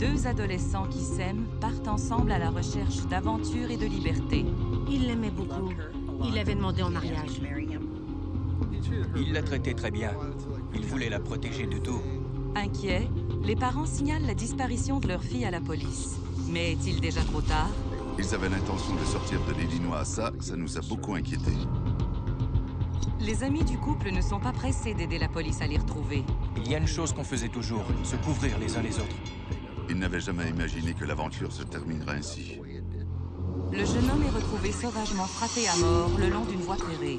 Deux adolescents qui s'aiment partent ensemble à la recherche d'aventure et de liberté. Il l'aimait beaucoup. Il l'avait demandé en mariage. Il la traitait très bien. Il voulait la protéger de tout. Inquiets, les parents signalent la disparition de leur fille à la police. Mais est-il déjà trop tard? Ils avaient l'intention de sortir de l'Illinois. Ça nous a beaucoup inquiétés. Les amis du couple ne sont pas pressés d'aider la police à les retrouver. Il y a une chose qu'on faisait toujours, se couvrir les uns les autres. Ils n'avaient jamais imaginé que l'aventure se terminerait ainsi. Le jeune homme est retrouvé sauvagement frappé à mort le long d'une voie ferrée.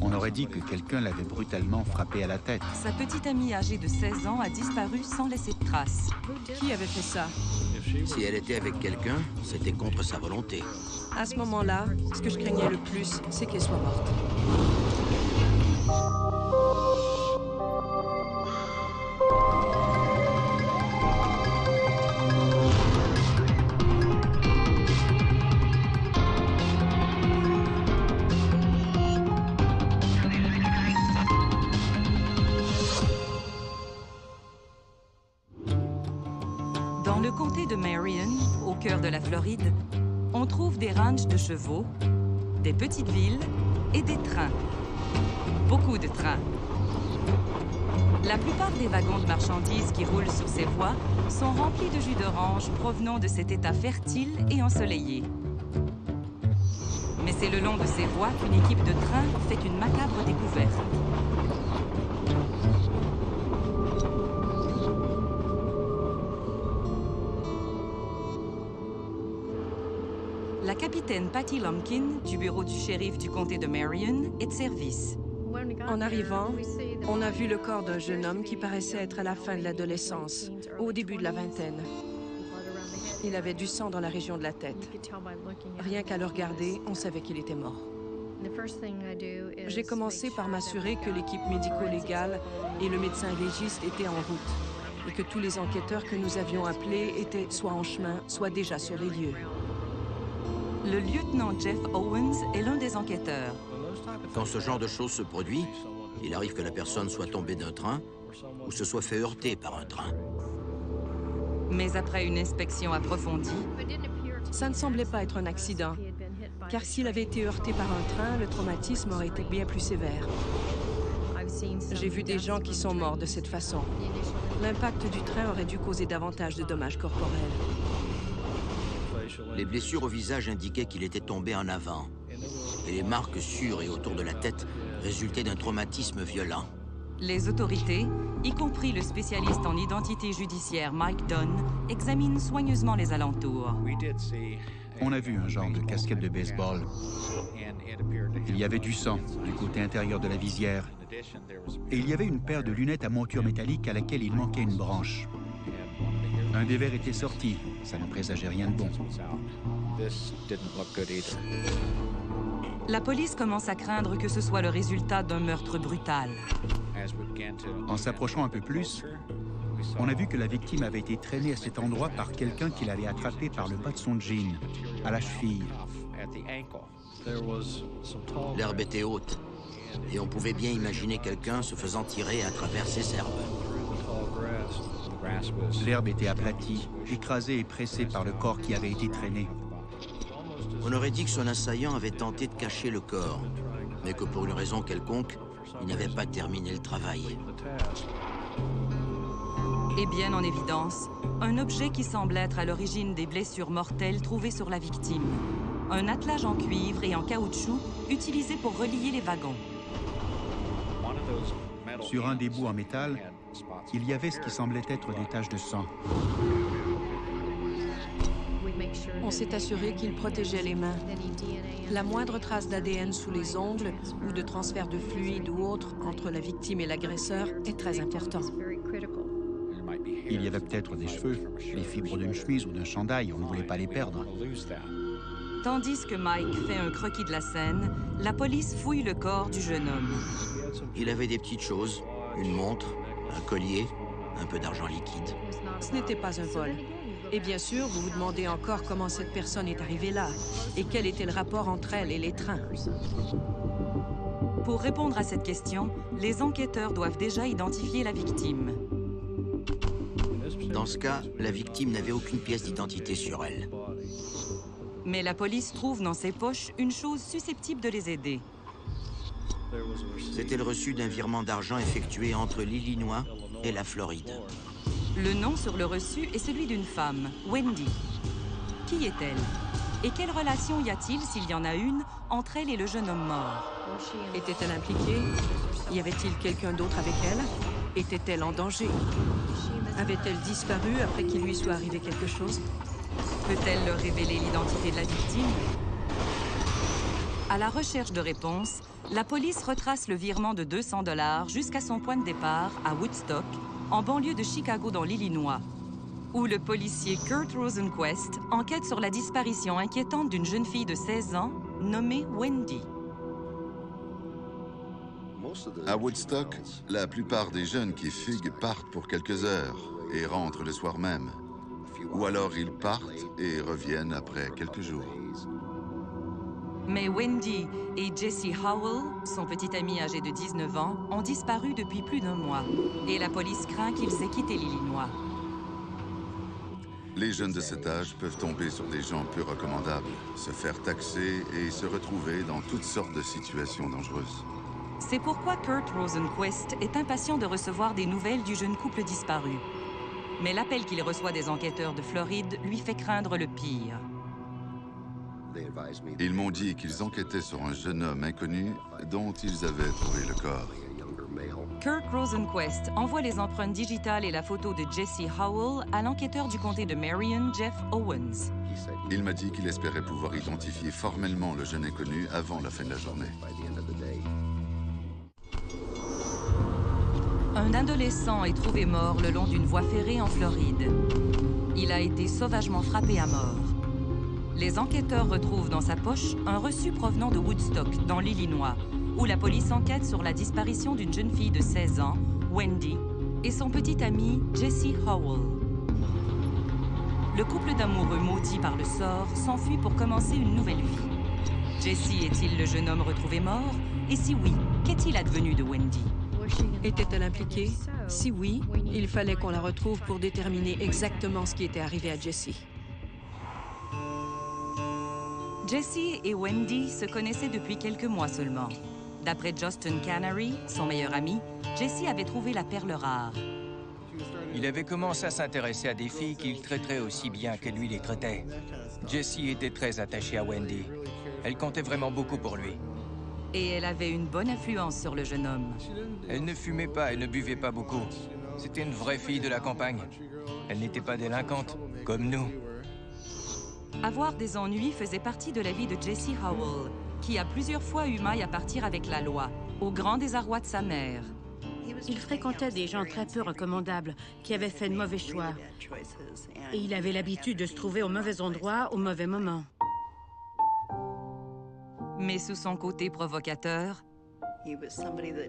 On aurait dit que quelqu'un l'avait brutalement frappé à la tête. Sa petite amie âgée de 16 ans a disparu sans laisser de traces. Qui avait fait ça? Si elle était avec quelqu'un, c'était contre sa volonté. À ce moment-là, ce que je craignais le plus, c'est qu'elle soit morte. Dans le comté de Marion, au cœur de la Floride, on trouve des ranchs de chevaux, des petites villes et des trains. Beaucoup de trains. La plupart des wagons de marchandises qui roulent sur ces voies sont remplis de jus d'orange provenant de cet état fertile et ensoleillé. Mais c'est le long de ces voies qu'une équipe de trains fait une macabre découverte. La capitaine Patty Lumpkin, du bureau du shérif du comté de Marion, est de service. En arrivant, on a vu le corps d'un jeune homme qui paraissait être à la fin de l'adolescence, au début de la vingtaine. Il avait du sang dans la région de la tête. Rien qu'à le regarder, on savait qu'il était mort. J'ai commencé par m'assurer que l'équipe médico-légale et le médecin légiste étaient en route et que tous les enquêteurs que nous avions appelés étaient soit en chemin, soit déjà sur les lieux. Le lieutenant Jeff Owens est l'un des enquêteurs. Quand ce genre de choses se produit, il arrive que la personne soit tombée d'un train ou se soit fait heurter par un train. Mais après une inspection approfondie, Ça ne semblait pas être un accident, car s'il avait été heurté par un train, le traumatisme aurait été bien plus sévère. J'ai vu des gens qui sont morts de cette façon. L'impact du train aurait dû causer davantage de dommages corporels. Les blessures au visage indiquaient qu'il était tombé en avant. Et les marques sur et autour de la tête résultaient d'un traumatisme violent. les autorités, y compris le spécialiste en identité judiciaire Mike Dunn, examinent soigneusement les alentours. On a vu un genre de casquette de baseball. Il y avait du sang du côté intérieur de la visière. Et il y avait une paire de lunettes à monture métallique à laquelle il manquait une branche. Un des verres était sorti. Ça ne présageait rien de bon. La police commence à craindre que ce soit le résultat d'un meurtre brutal. En s'approchant un peu plus, on a vu que la victime avait été traînée à cet endroit par quelqu'un qui l'avait attrapée par le bas de son jean, à la cheville. L'herbe était haute, et on pouvait bien imaginer quelqu'un se faisant tirer à travers ces herbes. L'herbe était aplatie, écrasée et pressée par le corps qui avait été traîné. On aurait dit que son assaillant avait tenté de cacher le corps, mais que pour une raison quelconque, il n'avait pas terminé le travail. Et bien en évidence, un objet qui semble être à l'origine des blessures mortelles trouvées sur la victime. Un attelage en cuivre et en caoutchouc utilisé pour relier les wagons. Sur un des bouts en métal, il y avait ce qui semblait être des taches de sang. On s'est assuré qu'il protégeait les mains. La moindre trace d'ADN sous les ongles ou de transfert de fluide ou autre entre la victime et l'agresseur est très important. Il y avait peut-être des cheveux, les fibres d'une chemise ou d'un chandail, on ne voulait pas les perdre. Tandis que Mike fait un croquis de la scène, la police fouille le corps du jeune homme. Il avait des petites choses, une montre, un collier, un peu d'argent liquide. Ce n'était pas un vol. Et bien sûr, vous vous demandez encore comment cette personne est arrivée là et quel était le rapport entre elle et les trains. Pour répondre à cette question, les enquêteurs doivent déjà identifier la victime. Dans ce cas, la victime n'avait aucune pièce d'identité sur elle. Mais la police trouve dans ses poches une chose susceptible de les aider. C'était le reçu d'un virement d'argent effectué entre l'Illinois et la Floride. Le nom sur le reçu est celui d'une femme, Wendy. Qui est-elle? Et quelle relation y a-t-il, s'il y en a une, entre elle et le jeune homme mort? Était-elle impliquée? Y avait-il quelqu'un d'autre avec elle? Était-elle en danger? Avait-elle disparu après qu'il lui soit arrivé quelque chose? Peut-elle leur révéler l'identité de la victime? À la recherche de réponses, la police retrace le virement de 200 $ jusqu'à son point de départ, à Woodstock, en banlieue de Chicago dans l'Illinois, où le policier Kurt Rosenquist enquête sur la disparition inquiétante d'une jeune fille de 16 ans nommée Wendy. À Woodstock, la plupart des jeunes qui fuguent partent pour quelques heures et rentrent le soir même. Ou alors ils partent et reviennent après quelques jours. Mais Wendy et Jesse Howell, son petit ami âgé de 19 ans, ont disparu depuis plus d'1 mois. Et la police craint qu'ils aient quitté l'Illinois. Les jeunes de cet âge peuvent tomber sur des gens peu recommandables, se faire taxer et se retrouver dans toutes sortes de situations dangereuses. C'est pourquoi Kurt Rosenquist est impatient de recevoir des nouvelles du jeune couple disparu. Mais l'appel qu'il reçoit des enquêteurs de Floride lui fait craindre le pire. Ils m'ont dit qu'ils enquêtaient sur un jeune homme inconnu dont ils avaient trouvé le corps. Kurt Rosenquist envoie les empreintes digitales et la photo de Jesse Howell à l'enquêteur du comté de Marion, Jeff Owens. Il m'a dit qu'il espérait pouvoir identifier formellement le jeune inconnu avant la fin de la journée. Un adolescent est trouvé mort le long d'une voie ferrée en Floride. Il a été sauvagement frappé à mort. Les enquêteurs retrouvent dans sa poche un reçu provenant de Woodstock, dans l'Illinois, où la police enquête sur la disparition d'une jeune fille de 16 ans, Wendy, et son petit ami, Jesse Howell. Le couple d'amoureux maudits par le sort s'enfuit pour commencer une nouvelle vie. Jesse est-il le jeune homme retrouvé mort? Et si oui, qu'est-il advenu de Wendy? Était-elle impliquée? Si oui, il fallait qu'on la retrouve pour déterminer exactement ce qui était arrivé à Jessie. Jessie et Wendy se connaissaient depuis quelques mois seulement. D'après Justin Canary, son meilleur ami, Jessie avait trouvé la perle rare. Il avait commencé à s'intéresser à des filles qu'il traiterait aussi bien que lui les traitait. Jessie était très attachée à Wendy. Elle comptait vraiment beaucoup pour lui. Et elle avait une bonne influence sur le jeune homme. Elle ne fumait pas et ne buvait pas beaucoup. C'était une vraie fille de la campagne. Elle n'était pas délinquante, comme nous. Avoir des ennuis faisait partie de la vie de Jesse Howell, qui a plusieurs fois eu maille à partir avec la loi, au grand désarroi de sa mère. Il fréquentait des gens très peu recommandables, qui avaient fait de mauvais choix. Et il avait l'habitude de se trouver au mauvais endroit, au mauvais moment. Mais sous son côté provocateur,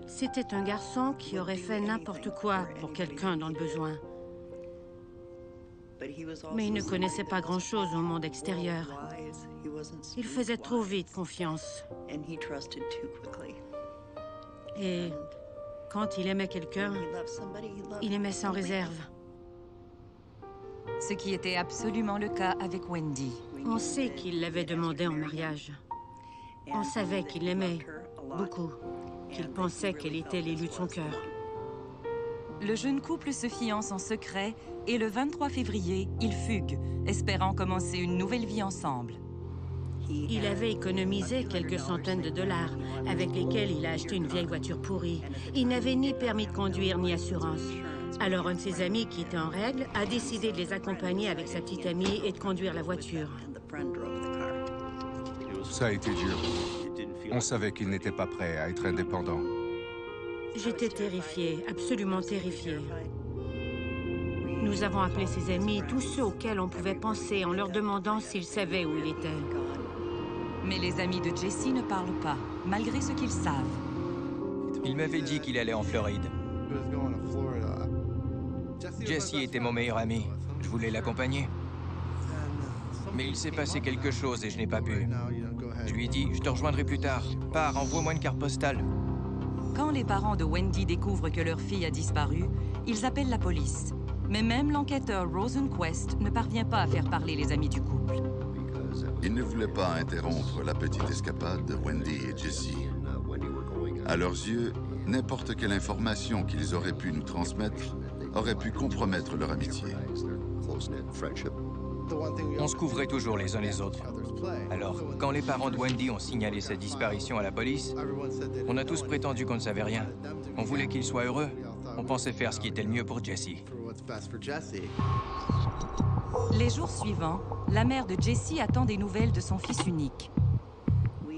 C'était un garçon qui aurait fait n'importe quoi pour quelqu'un dans le besoin. Mais il ne connaissait pas grand-chose au monde extérieur. Il faisait trop vite confiance. Et quand il aimait quelqu'un, il aimait sans réserve. ce qui était absolument le cas avec Wendy. On sait qu'il l'avait demandé en mariage. On savait qu'il l'aimait beaucoup, qu'il pensait qu'elle était l'élu de son cœur. Le jeune couple se fiance en secret et le 23 février, ils fuguent, espérant commencer une nouvelle vie ensemble. Il avait économisé quelques centaines de dollars, avec lesquels il a acheté une vieille voiture pourrie. Il n'avait ni permis de conduire, ni assurance. Alors un de ses amis, qui était en règle, a décidé de les accompagner avec sa petite amie et de conduire la voiture. Ça a été dur. On savait qu'il n'était pas prêt à être indépendant. J'étais terrifiée, absolument terrifiée. Nous avons appelé ses amis, tous ceux auxquels on pouvait penser, en leur demandant s'ils savaient où il était. Mais les amis de Jesse ne parlent pas, malgré ce qu'ils savent. Il m'avait dit qu'il allait en Floride. Jesse était mon meilleur ami. Je voulais l'accompagner. Mais il s'est passé quelque chose et je n'ai pas pu. Je lui ai dit, je te rejoindrai plus tard. Pars, envoie-moi une carte postale. Quand les parents de Wendy découvrent que leur fille a disparu, ils appellent la police. Mais même l'enquêteur Rosenquist ne parvient pas à faire parler les amis du couple. Ils ne voulaient pas interrompre la petite escapade de Wendy et Jesse. À leurs yeux, n'importe quelle information qu'ils auraient pu nous transmettre aurait pu compromettre leur amitié. On se couvrait toujours les uns les autres. Alors, quand les parents de Wendy ont signalé sa disparition à la police, on a tous prétendu qu'on ne savait rien. On voulait qu'il soit heureux. On pensait faire ce qui était le mieux pour Jesse. Les jours suivants, la mère de Jesse attend des nouvelles de son fils unique.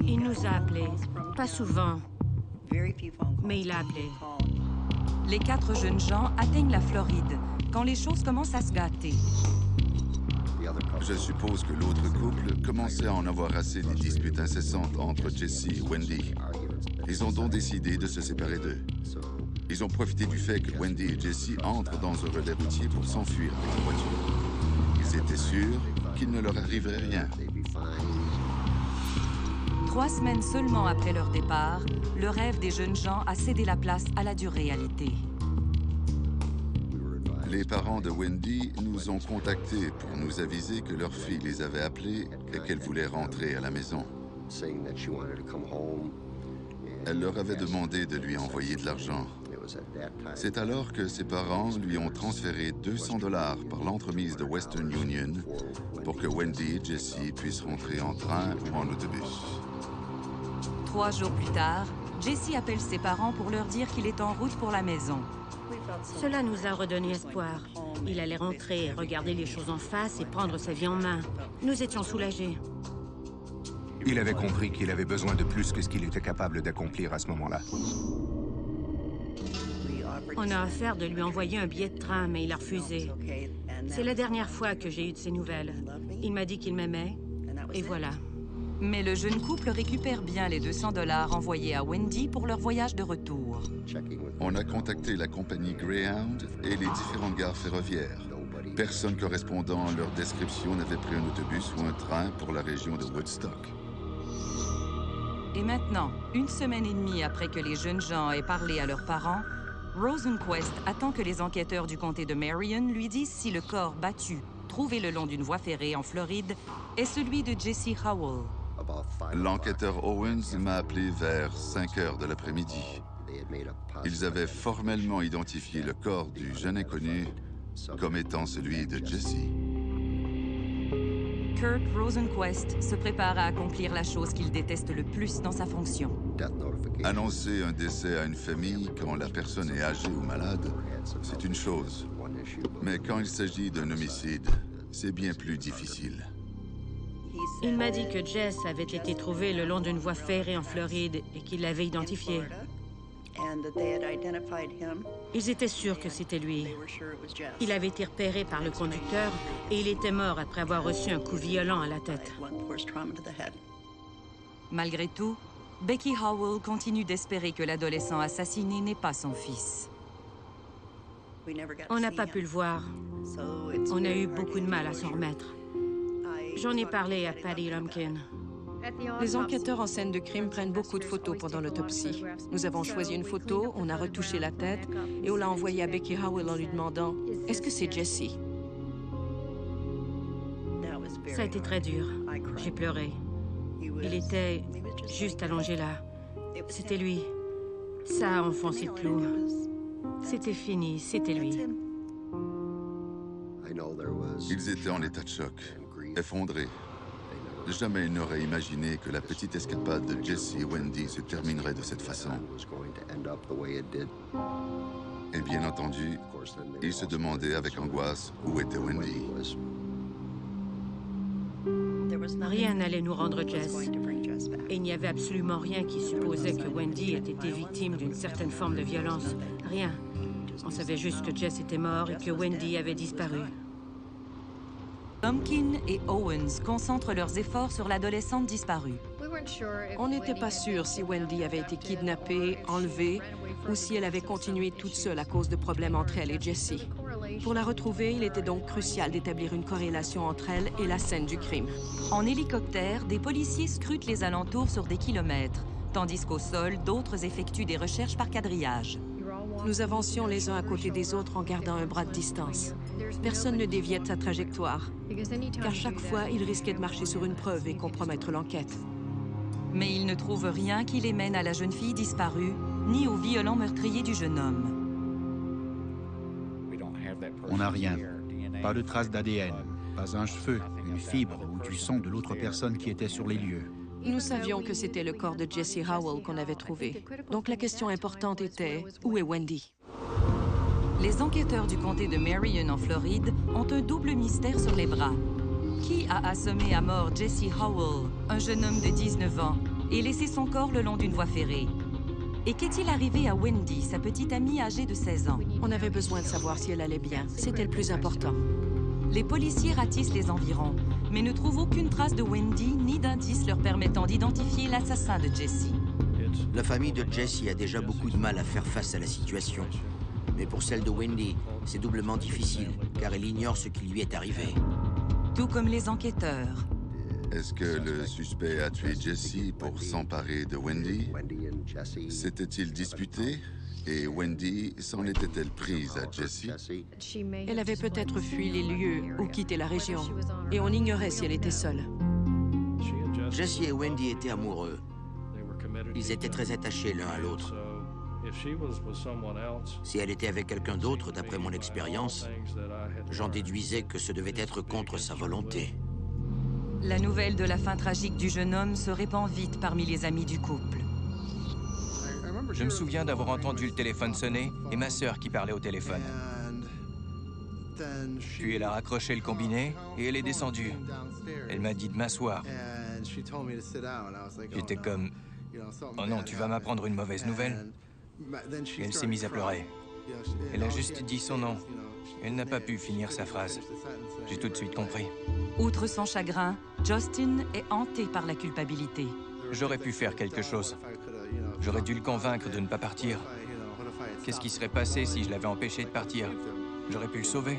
Il nous a appelés. Pas souvent, mais il a appelé. Les 4 jeunes gens atteignent la Floride quand les choses commencent à se gâter. Je suppose que l'autre couple commençait à en avoir assez des disputes incessantes entre Jesse et Wendy. Ils ont donc décidé de se séparer d'eux. Ils ont profité du fait que Wendy et Jesse entrent dans un relais routier pour s'enfuir avec la voiture. Ils étaient sûrs qu'il ne leur arriverait rien. 3 semaines seulement après leur départ, le rêve des jeunes gens a cédé la place à la dure réalité. Les parents de Wendy nous ont contactés pour nous aviser que leur fille les avait appelés et qu'elle voulait rentrer à la maison. Elle leur avait demandé de lui envoyer de l'argent. C'est alors que ses parents lui ont transféré $200 par l'entremise de Western Union pour que Wendy et Jesse puissent rentrer en train ou en autobus. 3 jours plus tard, Jesse appelle ses parents pour leur dire qu'il est en route pour la maison. Cela nous a redonné espoir. Il allait rentrer, regarder les choses en face et prendre sa vie en main. Nous étions soulagés. Il avait compris qu'il avait besoin de plus que ce qu'il était capable d'accomplir à ce moment-là. On a offert de lui envoyer un billet de train, mais il a refusé. C'est la dernière fois que j'ai eu de ses nouvelles. Il m'a dit qu'il m'aimait, et voilà. Mais le jeune couple récupère bien les $200 envoyés à Wendy pour leur voyage de retour. On a contacté la compagnie Greyhound et les différentes gares ferroviaires. Personne correspondant à leur description n'avait pris un autobus ou un train pour la région de Woodstock. Et maintenant, 1 semaine et demie après que les jeunes gens aient parlé à leurs parents, Rosenquist attend que les enquêteurs du comté de Marion lui disent si le corps battu, trouvé le long d'une voie ferrée en Floride, est celui de Jesse Howell. L'enquêteur Owens m'a appelé vers 5 heures de l'après-midi. Ils avaient formellement identifié le corps du jeune inconnu comme étant celui de Jesse. Kurt Rosenquist se prépare à accomplir la chose qu'il déteste le plus dans sa fonction. Annoncer un décès à une famille quand la personne est âgée ou malade, c'est une chose. Mais quand il s'agit d'un homicide, c'est bien plus difficile. Il m'a dit que Jess avait été trouvé le long d'une voie ferrée en Floride et qu'il l'avait identifié. Ils étaient sûrs que c'était lui. Il avait été repéré par le conducteur et il était mort après avoir reçu un coup violent à la tête. Malgré tout, Becky Howell continue d'espérer que l'adolescent assassiné n'est pas son fils. On n'a pas pu le voir. On a eu beaucoup de mal à s'en remettre. J'en ai parlé à Patty Lumpkin. Les enquêteurs en scène de crime prennent beaucoup de photos pendant l'autopsie. Nous avons choisi une photo, on a retouché la tête et on l'a envoyée à Becky Howell en lui demandant « Est-ce que c'est Jesse? » Ça a été très dur. J'ai pleuré. Il était juste allongé là. C'était lui. Ça a enfoncé le clou. C'était fini, c'était lui. Ils étaient en état de choc, effondrés. Jamais ils n'auraient imaginé que la petite escapade de Jesse et Wendy se terminerait de cette façon. Et bien entendu, ils se demandaient avec angoisse où était Wendy. Rien n'allait nous rendre Jess. Et il n'y avait absolument rien qui supposait que Wendy ait été victime d'une certaine forme de violence. Rien. On savait juste que Jess était mort et que Wendy avait disparu. Lumpkin et Owens concentrent leurs efforts sur l'adolescente disparue. On n'était pas sûr si Wendy avait été kidnappée, enlevée, ou si elle avait continué toute seule à cause de problèmes entre elle et Jesse. Pour la retrouver, il était donc crucial d'établir une corrélation entre elle et la scène du crime. En hélicoptère, des policiers scrutent les alentours sur des kilomètres, tandis qu'au sol, d'autres effectuent des recherches par quadrillage. Nous avancions les uns à côté des autres en gardant un bras de distance. Personne ne déviait de sa trajectoire, car chaque fois, il risquait de marcher sur une preuve et compromettre l'enquête. Mais ils ne trouvent rien qui les mène à la jeune fille disparue, ni au violent meurtrier du jeune homme. On n'a rien. Pas de traces d'ADN, pas un cheveu, une fibre ou du sang de l'autre personne qui était sur les lieux. Nous savions que c'était le corps de Jesse Howell qu'on avait trouvé. Donc la question importante était, où est Wendy? Les enquêteurs du comté de Marion en Floride ont un double mystère sur les bras. Qui a assommé à mort Jesse Howell, un jeune homme de 19 ans, et laissé son corps le long d'une voie ferrée? Et qu'est-il arrivé à Wendy, sa petite amie âgée de 16 ans? On avait besoin de savoir si elle allait bien. C'était le plus important. Les policiers ratissent les environs, mais ne trouvent aucune trace de Wendy ni d'indices leur permettant d'identifier l'assassin de Jesse. La famille de Jesse a déjà beaucoup de mal à faire face à la situation. Mais pour celle de Wendy, c'est doublement difficile, car elle ignore ce qui lui est arrivé. Tout comme les enquêteurs. Est-ce que le suspect a tué Jesse pour s'emparer de Wendy? S'était-il disputé? Et Wendy s'en était-elle prise à Jesse? Elle avait peut-être fui les lieux ou quitté la région, et on ignorait si elle était seule. Jesse et Wendy étaient amoureux. Ils étaient très attachés l'un à l'autre. Si elle était avec quelqu'un d'autre, d'après mon expérience, j'en déduisais que ce devait être contre sa volonté. La nouvelle de la fin tragique du jeune homme se répand vite parmi les amis du couple. Je me souviens d'avoir entendu le téléphone sonner et ma sœur qui parlait au téléphone. Puis elle a raccroché le combiné et elle est descendue. Elle m'a dit de m'asseoir. J'étais comme... Oh non, tu vas m'apprendre une mauvaise nouvelle. Et elle s'est mise à pleurer. Elle a juste dit son nom. Elle n'a pas pu finir sa phrase. J'ai tout de suite compris. Outre son chagrin, Justin est hanté par la culpabilité. J'aurais pu faire quelque chose. J'aurais dû le convaincre de ne pas partir. Qu'est-ce qui serait passé si je l'avais empêché de partir? J'aurais pu le sauver.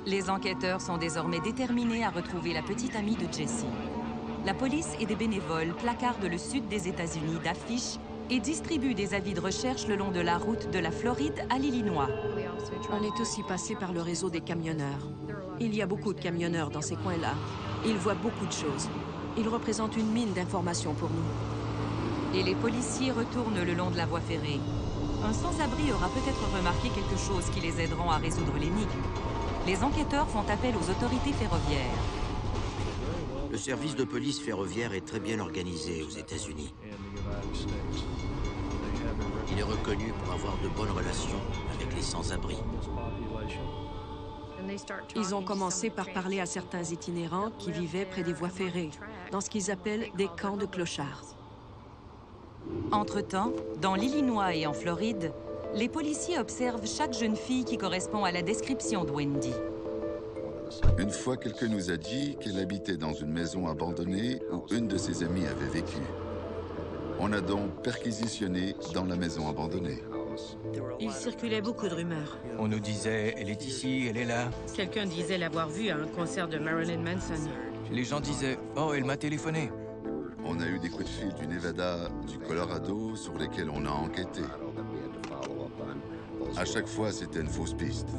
Les enquêteurs sont désormais déterminés à retrouver la petite amie de Jesse. La police et des bénévoles placardent le sud des États-Unis d'affiches et distribuent des avis de recherche le long de la route de la Floride à l'Illinois. On est aussi passé par le réseau des camionneurs. Il y a beaucoup de camionneurs dans ces coins-là. Ils voient beaucoup de choses. Ils représentent une mine d'informations pour nous. Et les policiers retournent le long de la voie ferrée. Un sans-abri aura peut-être remarqué quelque chose qui les aideront à résoudre l'énigme. Les enquêteurs font appel aux autorités ferroviaires. Le service de police ferroviaire est très bien organisé aux États-Unis. Il est reconnu pour avoir de bonnes relations avec les sans-abri. Ils ont commencé par parler à certains itinérants qui vivaient près des voies ferrées, dans ce qu'ils appellent des camps de clochards. Entre-temps, dans l'Illinois et en Floride, les policiers observent chaque jeune fille qui correspond à la description de Wendy. Une fois, quelqu'un nous a dit qu'elle habitait dans une maison abandonnée où une de ses amies avait vécu. On a donc perquisitionné dans la maison abandonnée. Il circulait beaucoup de rumeurs. On nous disait, elle est ici, elle est là. Quelqu'un disait l'avoir vue à un concert de Marilyn Manson. Les gens disaient, oh, elle m'a téléphoné. On a eu des coups de fil du Nevada, du Colorado, sur lesquels on a enquêté. À chaque fois, c'était une fausse piste.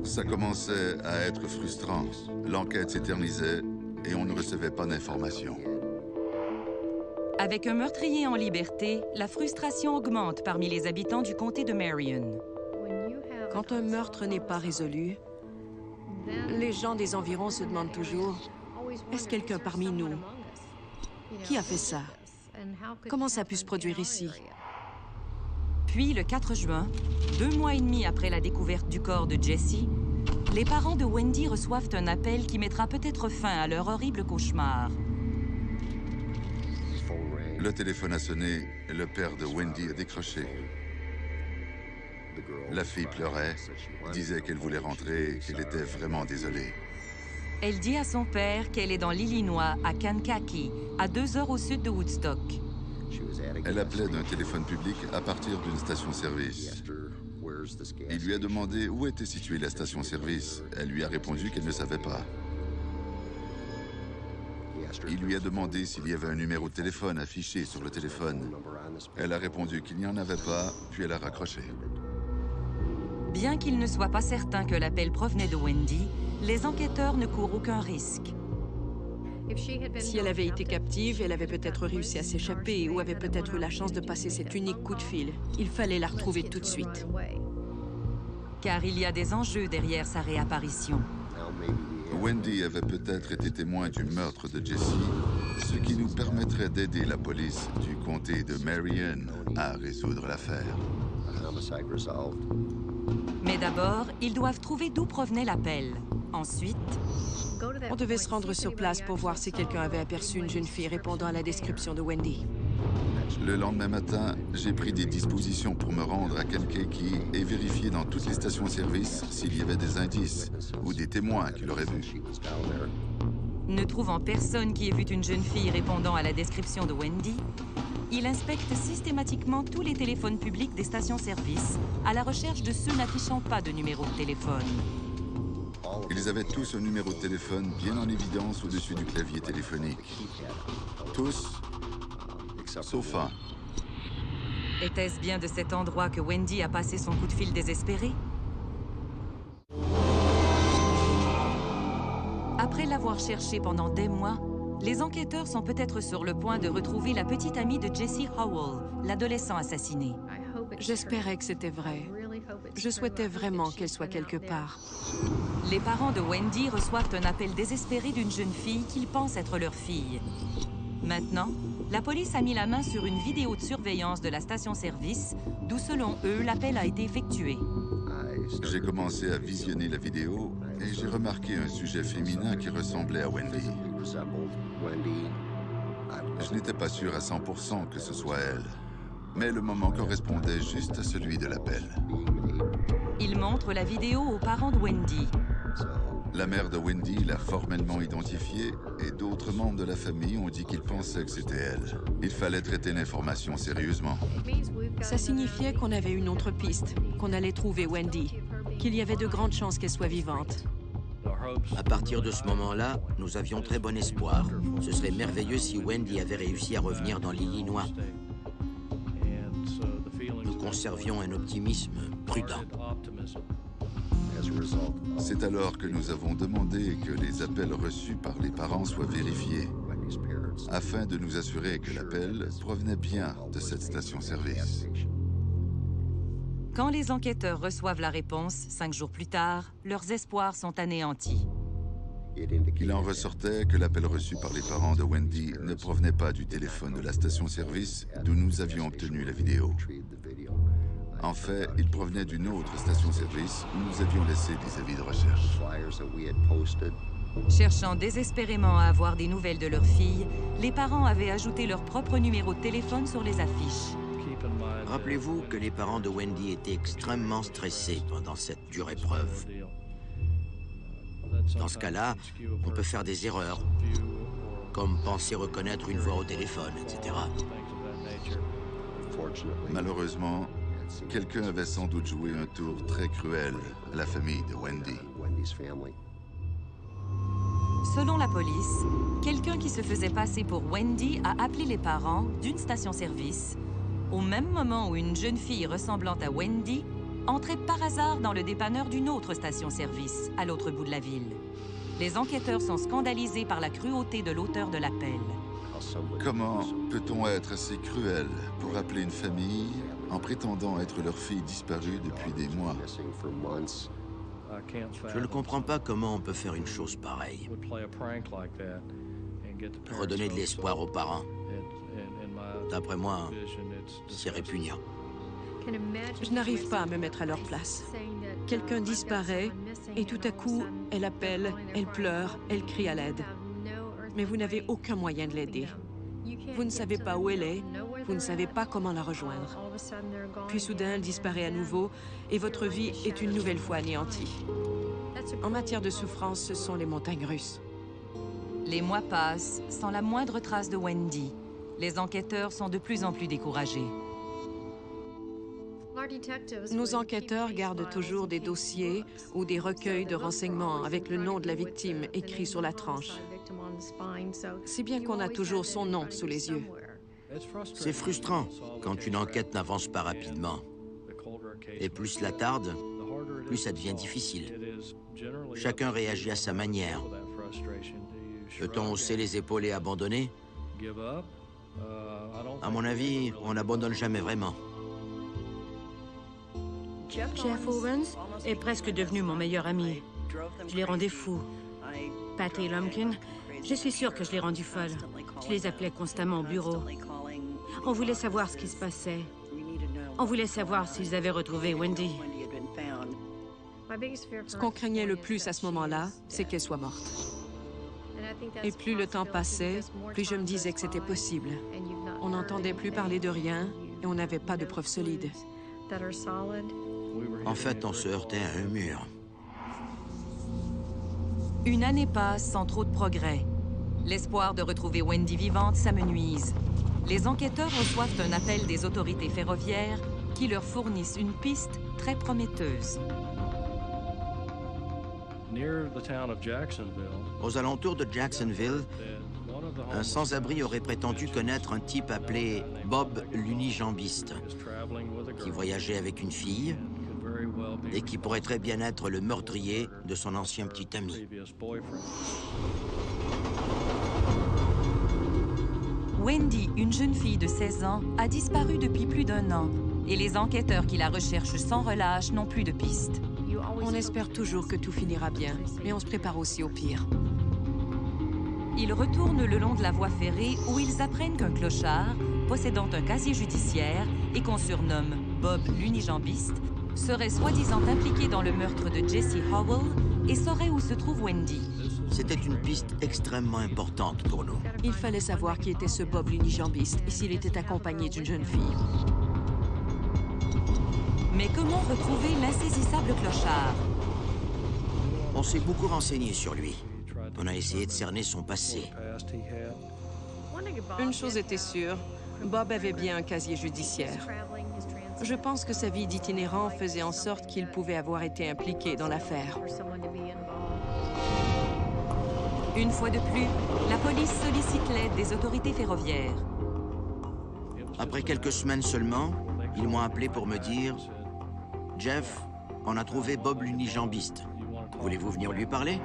Ça commençait à être frustrant. L'enquête s'éternisait et on ne recevait pas d'informations. Avec un meurtrier en liberté, la frustration augmente parmi les habitants du comté de Marion. Quand un meurtre n'est pas résolu, les gens des environs se demandent toujours, est-ce quelqu'un parmi nous? Qui a fait ça? Comment ça a pu se produire ici? Puis, le 4 juin, 2 mois et demi après la découverte du corps de Jesse, les parents de Wendy reçoivent un appel qui mettra peut-être fin à leur horrible cauchemar. Le téléphone a sonné, le père de Wendy a décroché. La fille pleurait, disait qu'elle voulait rentrer et qu'elle était vraiment désolée. Elle dit à son père qu'elle est dans l'Illinois, à Kankakee, à 2 heures au sud de Woodstock. Elle appelait d'un téléphone public à partir d'une station-service. Il lui a demandé où était située la station-service. Elle lui a répondu qu'elle ne savait pas. Il lui a demandé s'il y avait un numéro de téléphone affiché sur le téléphone. Elle a répondu qu'il n'y en avait pas, puis elle a raccroché. Bien qu'il ne soit pas certain que l'appel provenait de Wendy, les enquêteurs ne courent aucun risque. Si elle avait été captive, elle avait peut-être réussi à s'échapper ou avait peut-être eu la chance de passer cet unique coup de fil. Il fallait la retrouver tout de suite. Car il y a des enjeux derrière sa réapparition. Wendy avait peut-être été témoin du meurtre de Jesse, ce qui nous permettrait d'aider la police du comté de Marion à résoudre l'affaire. Mais d'abord, ils doivent trouver d'où provenait l'appel. Ensuite, On devait se rendre sur place pour voir si quelqu'un avait aperçu une jeune fille répondant à la description de Wendy. Le lendemain matin, j'ai pris des dispositions pour me rendre à Kankakee et vérifier dans toutes les stations-service s'il y avait des indices ou des témoins qui l'auraient vu. ne trouvant personne qui ait vu une jeune fille répondant à la description de Wendy, il inspecte systématiquement tous les téléphones publics des stations-service à la recherche de ceux n'affichant pas de numéro de téléphone. Ils avaient tous un numéro de téléphone bien en évidence au-dessus du clavier téléphonique. Tous, sauf un. Était-ce bien de cet endroit que Wendy a passé son coup de fil désespéré? Après l'avoir cherché pendant des mois, les enquêteurs sont peut-être sur le point de retrouver la petite amie de Jesse Howell, l'adolescent assassiné. J'espérais que c'était vrai. Je souhaitais vraiment qu'elle soit quelque part. Les parents de Wendy reçoivent un appel désespéré d'une jeune fille qu'ils pensent être leur fille. Maintenant, la police a mis la main sur une vidéo de surveillance de la station-service, d'où, selon eux, l'appel a été effectué. J'ai commencé à visionner la vidéo et j'ai remarqué un sujet féminin qui ressemblait à Wendy. Je n'étais pas sûr à 100% que ce soit elle, mais le moment correspondait juste à celui de l'appel. Il montre la vidéo aux parents de Wendy. La mère de Wendy l'a formellement identifiée et d'autres membres de la famille ont dit qu'ils pensaient que c'était elle. Il fallait traiter l'information sérieusement. Ça signifiait qu'on avait une autre piste, qu'on allait trouver Wendy, qu'il y avait de grandes chances qu'elle soit vivante. À partir de ce moment-là, nous avions très bon espoir. Ce serait merveilleux si Wendy avait réussi à revenir dans l'Illinois. Nous conservions un optimisme prudent. C'est alors que nous avons demandé que les appels reçus par les parents soient vérifiés, afin de nous assurer que l'appel provenait bien de cette station-service. Quand les enquêteurs reçoivent la réponse, 5 jours plus tard, leurs espoirs sont anéantis. Il en ressortait que l'appel reçu par les parents de Wendy ne provenait pas du téléphone de la station-service d'où nous avions obtenu la vidéo. En fait, il provenait d'une autre station-service où nous avions laissé des avis de recherche. Cherchant désespérément à avoir des nouvelles de leur fille, les parents avaient ajouté leur propre numéro de téléphone sur les affiches. Rappelez-vous que les parents de Wendy étaient extrêmement stressés pendant cette dure épreuve. Dans ce cas-là, on peut faire des erreurs, comme penser reconnaître une voix au téléphone, etc. Malheureusement, quelqu'un avait sans doute joué un tour très cruel à la famille de Wendy. Selon la police, quelqu'un qui se faisait passer pour Wendy a appelé les parents d'une station-service au même moment où une jeune fille ressemblant à Wendy entrait par hasard dans le dépanneur d'une autre station-service à l'autre bout de la ville. Les enquêteurs sont scandalisés par la cruauté de l'auteur de l'appel. Comment peut-on être assez cruel pour appeler une famille en prétendant être leur fille disparue depuis des mois? Je ne comprends pas comment on peut faire une chose pareille. Redonner de l'espoir aux parents. D'après moi, c'est répugnant. Je n'arrive pas à me mettre à leur place. Quelqu'un disparaît et tout à coup, elle appelle, elle pleure, elle crie à l'aide. Mais vous n'avez aucun moyen de l'aider. Vous ne savez pas où elle est, vous ne savez pas comment la rejoindre. Puis soudain, elle disparaît à nouveau et votre vie est une nouvelle fois anéantie. En matière de souffrance, ce sont les montagnes russes. Les mois passent sans la moindre trace de Wendy. Les enquêteurs sont de plus en plus découragés. Nos enquêteurs gardent toujours des dossiers ou des recueils de renseignements avec le nom de la victime écrit sur la tranche. Si bien qu'on a toujours son nom sous les yeux. C'est frustrant quand une enquête n'avance pas rapidement. Et plus cela tarde, plus ça devient difficile. Chacun réagit à sa manière. Peut-on hausser les épaules et abandonner? À mon avis, on n'abandonne jamais vraiment. Jeff Owens est presque devenu mon meilleur ami. Je les rendais fous. Patty Lumpkin, je suis sûre que je l'ai rendue folle. Je les appelais constamment au bureau. On voulait savoir ce qui se passait. On voulait savoir s'ils avaient retrouvé Wendy. Ce qu'on craignait le plus à ce moment-là, c'est qu'elle soit morte. Et plus le temps passait, plus je me disais que c'était possible. On n'entendait plus parler de rien et on n'avait pas de preuves solides. En fait, on se heurtait à un mur. Une année passe sans trop de progrès. L'espoir de retrouver Wendy vivante s'amenuise. Les enquêteurs reçoivent un appel des autorités ferroviaires qui leur fournissent une piste très prometteuse. Aux alentours de Jacksonville, un sans-abri aurait prétendu connaître un type appelé Bob l'unijambiste, qui voyageait avec une fille et qui pourrait très bien être le meurtrier de son ancien petit ami. Wendy, une jeune fille de 16 ans, a disparu depuis plus d'1 an et les enquêteurs qui la recherchent sans relâche n'ont plus de pistes. On espère toujours que tout finira bien, mais on se prépare aussi au pire. Ils retournent le long de la voie ferrée où ils apprennent qu'un clochard, possédant un casier judiciaire et qu'on surnomme Bob l'unijambiste, serait soi-disant impliqué dans le meurtre de Jesse Howell et saurait où se trouve Wendy. C'était une piste extrêmement importante pour nous. Il fallait savoir qui était ce Bob l'unijambiste et s'il était accompagné d'une jeune fille. Mais comment retrouver l'insaisissable clochard? On s'est beaucoup renseigné sur lui. On a essayé de cerner son passé. Une chose était sûre, Bob avait bien un casier judiciaire. Je pense que sa vie d'itinérant faisait en sorte qu'il pouvait avoir été impliqué dans l'affaire. Une fois de plus, la police sollicite l'aide des autorités ferroviaires. Après quelques semaines seulement, ils m'ont appelé pour me dire « Jeff, on a trouvé Bob l'unijambiste. Voulez-vous venir lui parler ?»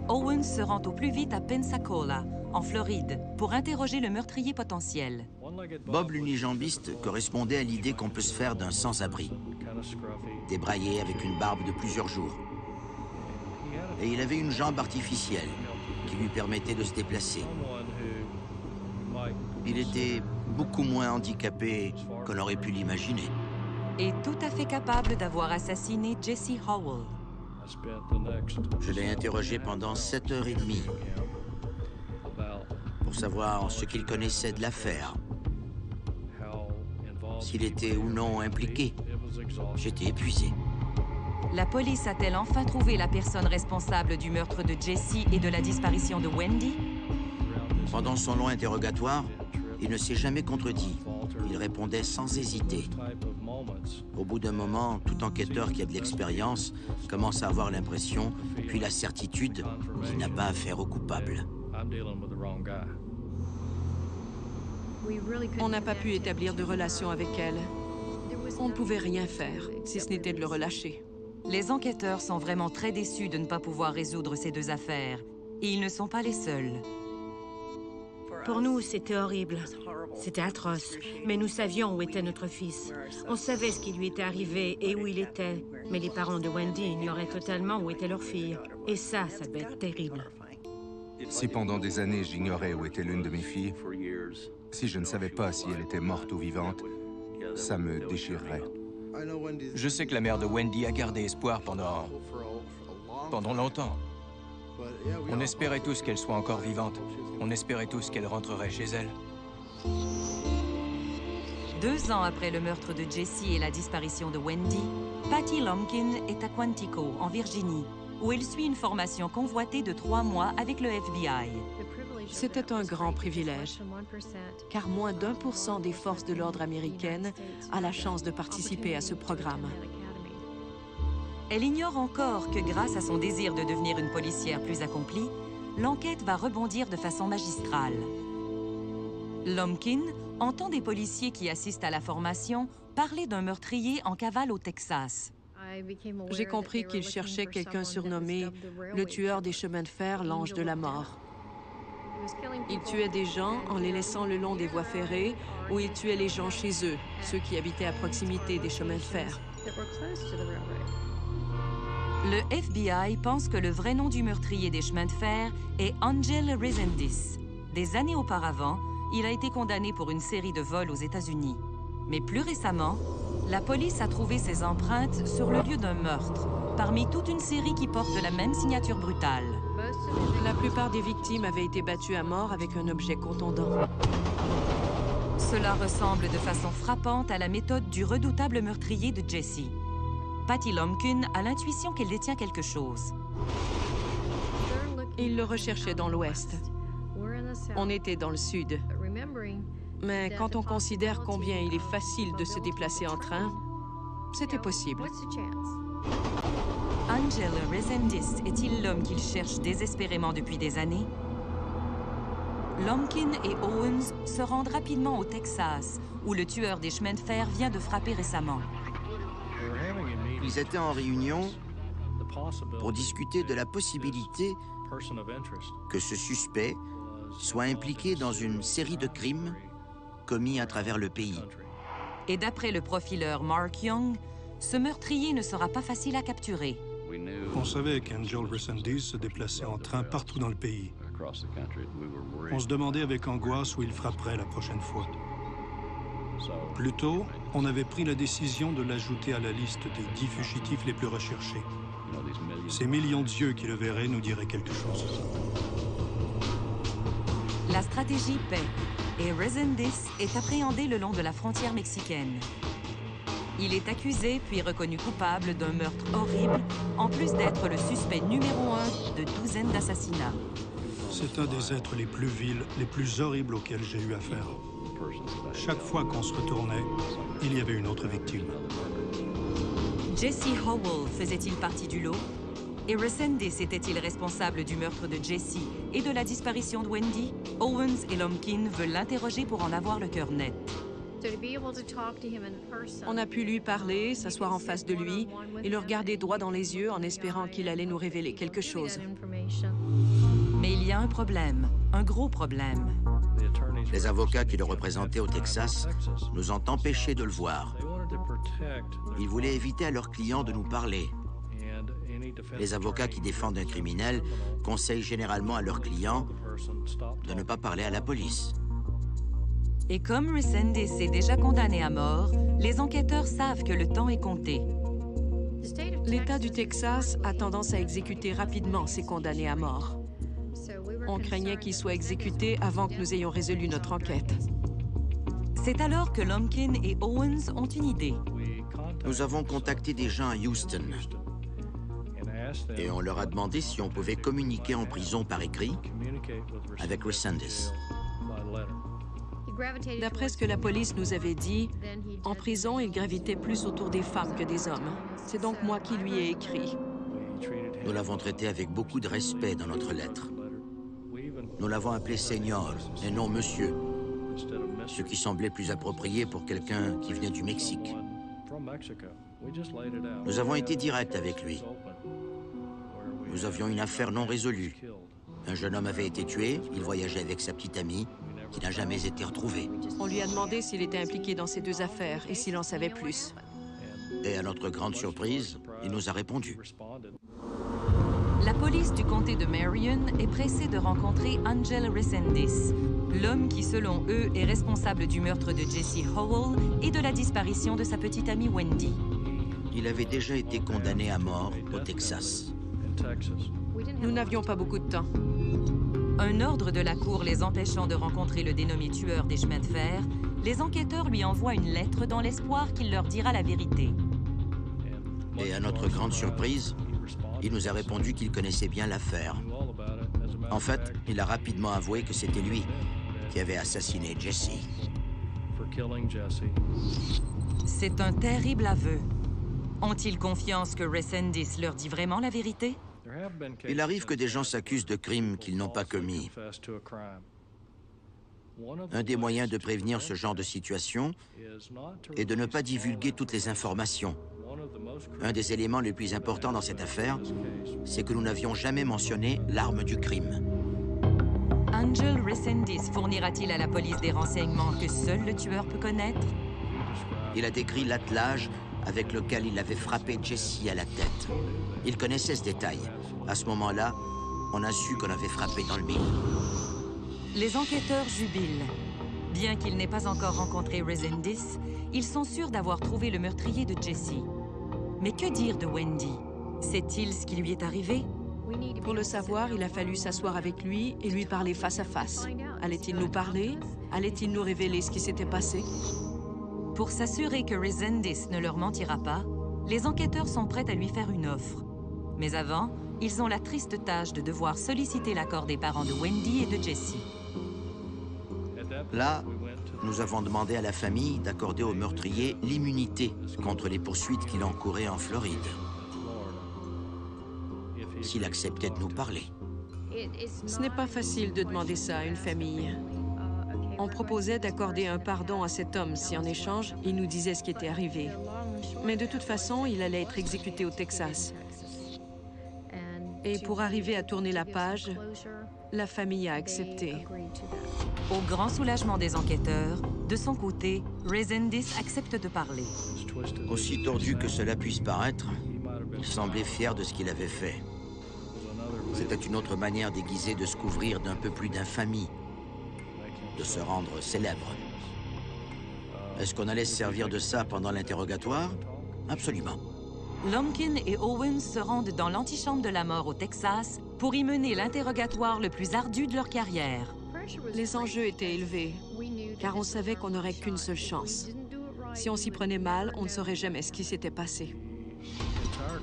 Owens se rend au plus vite à Pensacola, en Floride, pour interroger le meurtrier potentiel. Bob l'unijambiste correspondait à l'idée qu'on peut se faire d'un sans-abri, débraillé avec une barbe de plusieurs jours. Et il avait une jambe artificielle qui lui permettait de se déplacer. Il était beaucoup moins handicapé qu'on aurait pu l'imaginer. Et tout à fait capable d'avoir assassiné Jesse Howell. Je l'ai interrogé pendant 7h30 pour savoir ce qu'il connaissait de l'affaire, s'il était ou non impliqué. J'étais épuisé. La police a-t-elle enfin trouvé la personne responsable du meurtre de Jesse et de la disparition de Wendy? Pendant son long interrogatoire, il ne s'est jamais contredit. Il répondait sans hésiter. Au bout d'un moment, tout enquêteur qui a de l'expérience commence à avoir l'impression, puis la certitude, qu'il n'a pas affaire au coupable. On n'a pas pu établir de relation avec elle. On ne pouvait rien faire, si ce n'était de le relâcher. Les enquêteurs sont vraiment très déçus de ne pas pouvoir résoudre ces deux affaires. Et ils ne sont pas les seuls. Pour nous, c'était horrible. C'était atroce. Mais nous savions où était notre fils. On savait ce qui lui était arrivé et où il était. Mais les parents de Wendy ignoraient totalement où était leur fille. Et ça devait être terrible. Si pendant des années j'ignorais où était l'une de mes filles, si je ne savais pas si elle était morte ou vivante, ça me déchirerait. Je sais que la mère de Wendy a gardé espoir pendant longtemps. On espérait tous qu'elle soit encore vivante. On espérait tous qu'elle rentrerait chez elle. 2 ans après le meurtre de Jesse et la disparition de Wendy, Patty Lumpkin est à Quantico, en Virginie, où elle suit une formation convoitée de 3 mois avec le FBI. C'était un grand privilège, car moins d'1% des forces de l'ordre américaines a la chance de participer à ce programme. Elle ignore encore que grâce à son désir de devenir une policière plus accomplie, l'enquête va rebondir de façon magistrale. Lumpkin entend des policiers qui assistent à la formation parler d'un meurtrier en cavale au Texas. J'ai compris qu'il cherchait quelqu'un surnommé le tueur des chemins de fer, l'ange de la mort. Il tuait des gens en les laissant le long des voies ferrées ou il tuait les gens chez eux, ceux qui habitaient à proximité des chemins de fer. Le FBI pense que le vrai nom du meurtrier des chemins de fer est Angel Resendiz. Des années auparavant, il a été condamné pour une série de vols aux États-Unis. Mais plus récemment, la police a trouvé ses empreintes sur le lieu d'un meurtre, parmi toute une série qui porte la même signature brutale. La plupart des victimes avaient été battues à mort avec un objet contondant. Cela ressemble de façon frappante à la méthode du redoutable meurtrier de Jesse. Patty Lumpkin a l'intuition qu'elle détient quelque chose. Il le recherchait dans l'Ouest. On était dans le Sud. Mais quand on considère combien il est facile de se déplacer en train, c'était possible. Angel Resendiz est-il l'homme qu'il cherche désespérément depuis des années? Lumpkin et Owens se rendent rapidement au Texas, où le tueur des chemins de fer vient de frapper récemment. Ils étaient en réunion pour discuter de la possibilité que ce suspect soit impliqué dans une série de crimes commis à travers le pays. Et d'après le profileur Mark Young, ce meurtrier ne sera pas facile à capturer. On savait qu'Angel Resendiz se déplaçait en train partout dans le pays. On se demandait avec angoisse où il frapperait la prochaine fois. Plus tôt, on avait pris la décision de l'ajouter à la liste des 10 fugitifs les plus recherchés. Ces millions d'yeux qui le verraient nous diraient quelque chose. La stratégie paie, et Resendiz est appréhendé le long de la frontière mexicaine. Il est accusé puis reconnu coupable d'un meurtre horrible, en plus d'être le suspect numéro 1 de douzaines d'assassinats. C'est un des êtres les plus vils, les plus horribles auxquels j'ai eu affaire. Chaque fois qu'on se retournait, il y avait une autre victime. Jesse Howell faisait-il partie du lot? Et Resendiz était-il responsable du meurtre de Jesse et de la disparition de Wendy? Owens et Lumpkin veulent l'interroger pour en avoir le cœur net. On a pu lui parler, s'asseoir en face de lui et le regarder droit dans les yeux en espérant qu'il allait nous révéler quelque chose. Mais il y a un problème, un gros problème. Les avocats qui le représentaient au Texas nous ont empêchés de le voir. Ils voulaient éviter à leurs clients de nous parler. Les avocats qui défendent un criminel conseillent généralement à leurs clients de ne pas parler à la police. Et comme Resendiz est déjà condamné à mort, les enquêteurs savent que le temps est compté. L'État du Texas a tendance à exécuter rapidement ses condamnés à mort. On craignait qu'ils soient exécutés avant que nous ayons résolu notre enquête. C'est alors que Lumpkin et Owens ont une idée. Nous avons contacté des gens à Houston et on leur a demandé si on pouvait communiquer en prison par écrit avec Resendiz. D'après ce que la police nous avait dit, en prison, il gravitait plus autour des femmes que des hommes. C'est donc moi qui lui ai écrit. Nous l'avons traité avec beaucoup de respect dans notre lettre. Nous l'avons appelé Senior et non Monsieur, ce qui semblait plus approprié pour quelqu'un qui venait du Mexique. Nous avons été directs avec lui. Nous avions une affaire non résolue. Un jeune homme avait été tué, il voyageait avec sa petite amie, qui n'a jamais été retrouvé. On lui a demandé s'il était impliqué dans ces deux affaires et s'il en savait plus. Et à notre grande surprise, il nous a répondu. La police du comté de Marion est pressée de rencontrer Angel Resendiz, l'homme qui, selon eux, est responsable du meurtre de Jesse Howell et de la disparition de sa petite amie Wendy. Il avait déjà été condamné à mort au Texas. Nous n'avions pas beaucoup de temps. Un ordre de la cour les empêchant de rencontrer le dénommé tueur des chemins de fer, les enquêteurs lui envoient une lettre dans l'espoir qu'il leur dira la vérité. Et à notre grande surprise, il nous a répondu qu'il connaissait bien l'affaire. En fait, il a rapidement avoué que c'était lui qui avait assassiné Jesse. C'est un terrible aveu. Ont-ils confiance que Resendis leur dit vraiment la vérité? Il arrive que des gens s'accusent de crimes qu'ils n'ont pas commis. Un des moyens de prévenir ce genre de situation est de ne pas divulguer toutes les informations. Un des éléments les plus importants dans cette affaire, c'est que nous n'avions jamais mentionné l'arme du crime. Angel Resendis fournira-t-il à la police des renseignements que seul le tueur peut connaître? Il a décrit l'attelage avec lequel il avait frappé Jesse à la tête. Il connaissait ce détail. À ce moment-là, on a su qu'on avait frappé dans le mille. Les enquêteurs jubilent. Bien qu'ils n'aient pas encore rencontré Resendis, ils sont sûrs d'avoir trouvé le meurtrier de Jesse. Mais que dire de Wendy? Sait-il ce qui lui est arrivé? Pour le savoir, il a fallu s'asseoir avec lui et lui parler face à face. Allait-il nous parler? Allait-il nous révéler ce qui s'était passé? Pour s'assurer que Resendis ne leur mentira pas, les enquêteurs sont prêts à lui faire une offre. Mais avant, ils ont la triste tâche de devoir solliciter l'accord des parents de Wendy et de Jesse. Là, nous avons demandé à la famille d'accorder au meurtrier l'immunité contre les poursuites qu'il encourait en Floride. S'il acceptait de nous parler. Ce n'est pas facile de demander ça à une famille. On proposait d'accorder un pardon à cet homme si, en échange, il nous disait ce qui était arrivé. Mais de toute façon, il allait être exécuté au Texas. Et pour arriver à tourner la page, la famille a accepté. Au grand soulagement des enquêteurs, de son côté, Resendis accepte de parler. Aussi tordu que cela puisse paraître, il semblait fier de ce qu'il avait fait. C'était une autre manière déguisée de se couvrir d'un peu plus d'infamie, de se rendre célèbre. Est-ce qu'on allait se servir de ça pendant l'interrogatoire? Absolument. Lumpkin et Owens se rendent dans l'antichambre de la mort au Texas pour y mener l'interrogatoire le plus ardu de leur carrière. Les enjeux étaient élevés, car on savait qu'on n'aurait qu'une seule chance. Si on s'y prenait mal, on ne saurait jamais ce qui s'était passé.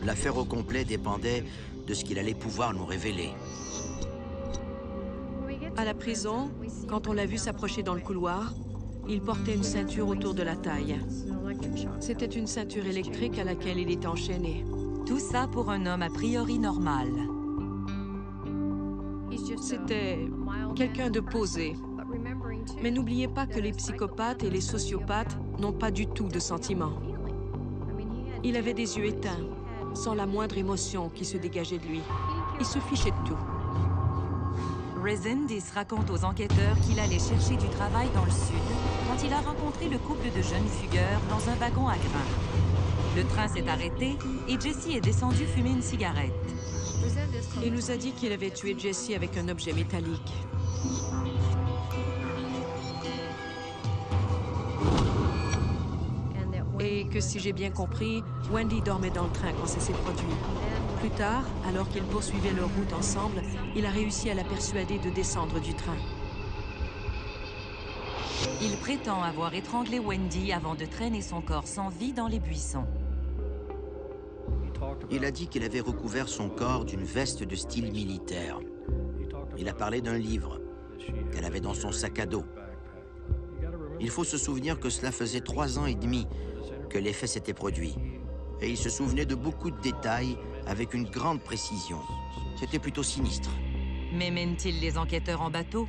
L'affaire au complet dépendait de ce qu'il allait pouvoir nous révéler. À la prison, quand on l'a vu s'approcher dans le couloir, il portait une ceinture autour de la taille. C'était une ceinture électrique à laquelle il était enchaîné. Tout ça pour un homme a priori normal. C'était quelqu'un de posé. Mais n'oubliez pas que les psychopathes et les sociopathes n'ont pas du tout de sentiments. Il avait des yeux éteints, sans la moindre émotion qui se dégageait de lui. Il se fichait de tout. Resendis raconte aux enquêteurs qu'il allait chercher du travail dans le sud quand il a rencontré le couple de jeunes fugueurs dans un wagon à grains. Le train s'est arrêté et Jesse est descendu fumer une cigarette. Il nous a dit qu'il avait tué Jesse avec un objet métallique. Et que, si j'ai bien compris, Wendy dormait dans le train quand ça s'est produit. Plus tard, alors qu'ils poursuivaient leur route ensemble, il a réussi à la persuader de descendre du train. Il prétend avoir étranglé Wendy avant de traîner son corps sans vie dans les buissons. Il a dit qu'il avait recouvert son corps d'une veste de style militaire. Il a parlé d'un livre qu'elle avait dans son sac à dos. Il faut se souvenir que cela faisait 3 ans et demi que les faits s'étaient produits. Et il se souvenait de beaucoup de détails avec une grande précision. C'était plutôt sinistre. Mais mène-t-il les enquêteurs en bateau?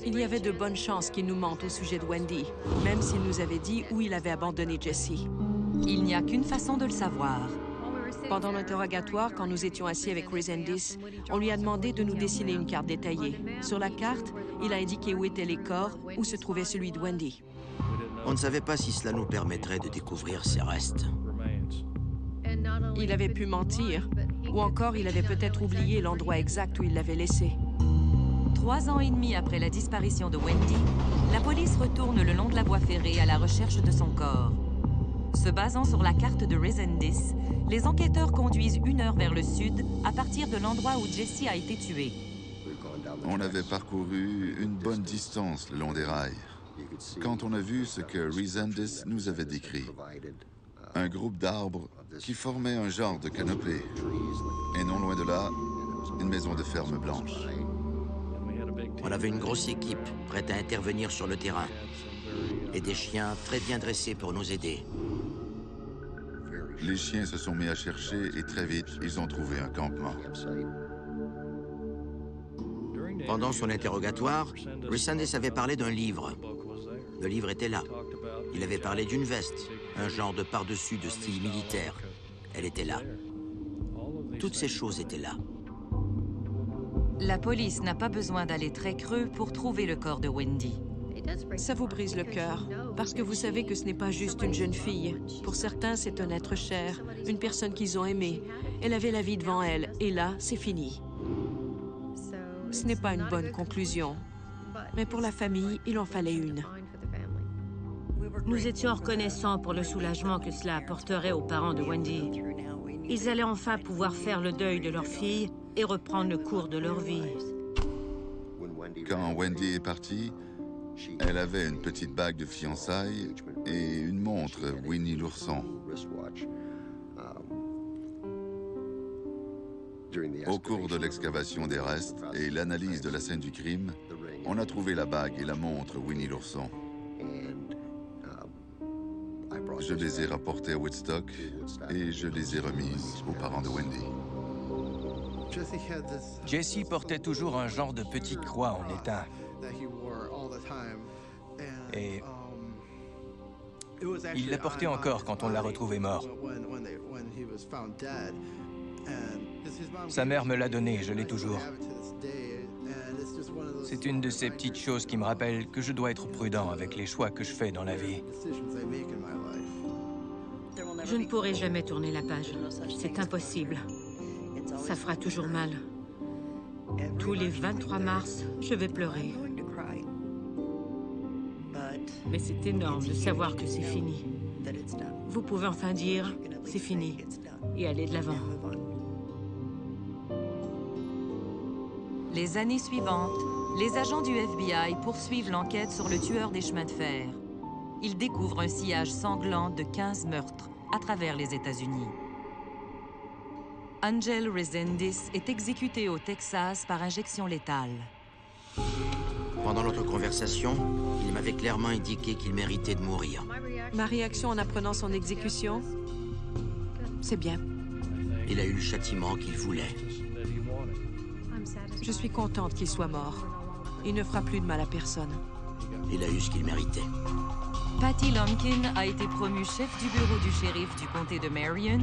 Il y avait de bonnes chances qu'il nous mente au sujet de Wendy, même s'il nous avait dit où il avait abandonné Jesse. Il n'y a qu'une façon de le savoir. Pendant l'interrogatoire, quand nous étions assis avec Resendis, on lui a demandé de nous dessiner une carte détaillée. Sur la carte, il a indiqué où étaient les corps, où se trouvait celui de Wendy. On ne savait pas si cela nous permettrait de découvrir ses restes. Il avait pu mentir, ou encore il avait peut-être oublié l'endroit exact où il l'avait laissé. 3 ans et demi après la disparition de Wendy, la police retourne le long de la voie ferrée à la recherche de son corps. Se basant sur la carte de Resendis, les enquêteurs conduisent 1 heure vers le sud, à partir de l'endroit où Jesse a été tué. On avait parcouru une bonne distance le long des rails, quand on a vu ce que Resendis nous avait décrit. Un groupe d'arbres qui formait un genre de canopée. Et non loin de là, une maison de ferme blanche. On avait une grosse équipe prête à intervenir sur le terrain et des chiens très bien dressés pour nous aider. Les chiens se sont mis à chercher et très vite, ils ont trouvé un campement. Pendant son interrogatoire, Resendez avait parlé d'un livre. Le livre était là. Il avait parlé d'une veste, un genre de pardessus de style militaire. Elle était là. Toutes ces choses étaient là. La police n'a pas besoin d'aller très creux pour trouver le corps de Wendy. Ça vous brise le cœur, parce que vous savez que ce n'est pas juste une jeune fille. Pour certains, c'est un être cher, une personne qu'ils ont aimée. Elle avait la vie devant elle, et là, c'est fini. Ce n'est pas une bonne conclusion, mais pour la famille, il en fallait une. Nous étions reconnaissants pour le soulagement que cela apporterait aux parents de Wendy. Ils allaient enfin pouvoir faire le deuil de leur fille et reprendre le cours de leur vie. Quand Wendy est partie, elle avait une petite bague de fiançailles et une montre Winnie l'ourson. Au cours de l'excavation des restes et l'analyse de la scène du crime, on a trouvé la bague et la montre Winnie l'ourson. Je les ai rapportées à Woodstock et je les ai remises aux parents de Wendy. Jesse portait toujours un genre de petite croix en étain. Et il l'a porté encore quand on l'a retrouvé mort. Sa mère me l'a donné, je l'ai toujours. C'est une de ces petites choses qui me rappellent que je dois être prudent avec les choix que je fais dans la vie. Je ne pourrai jamais tourner la page. C'est impossible. Ça fera toujours mal. Tous les 23 mars, je vais pleurer. Mais c'est énorme de savoir que c'est fini. Vous pouvez enfin dire « c'est fini » et aller de l'avant. Les années suivantes, les agents du FBI poursuivent l'enquête sur le tueur des chemins de fer. Ils découvrent un sillage sanglant de 15 meurtres à travers les États-Unis. Angel Resendez est exécuté au Texas par injection létale. Pendant notre conversation, il m'avait clairement indiqué qu'il méritait de mourir. Ma réaction en apprenant son exécution, c'est bien. Il a eu le châtiment qu'il voulait. Je suis contente qu'il soit mort. Il ne fera plus de mal à personne. Il a eu ce qu'il méritait. Patty Lumpkin a été promu chef du bureau du shérif du comté de Marion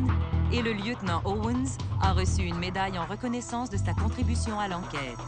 et le lieutenant Owens a reçu une médaille en reconnaissance de sa contribution à l'enquête.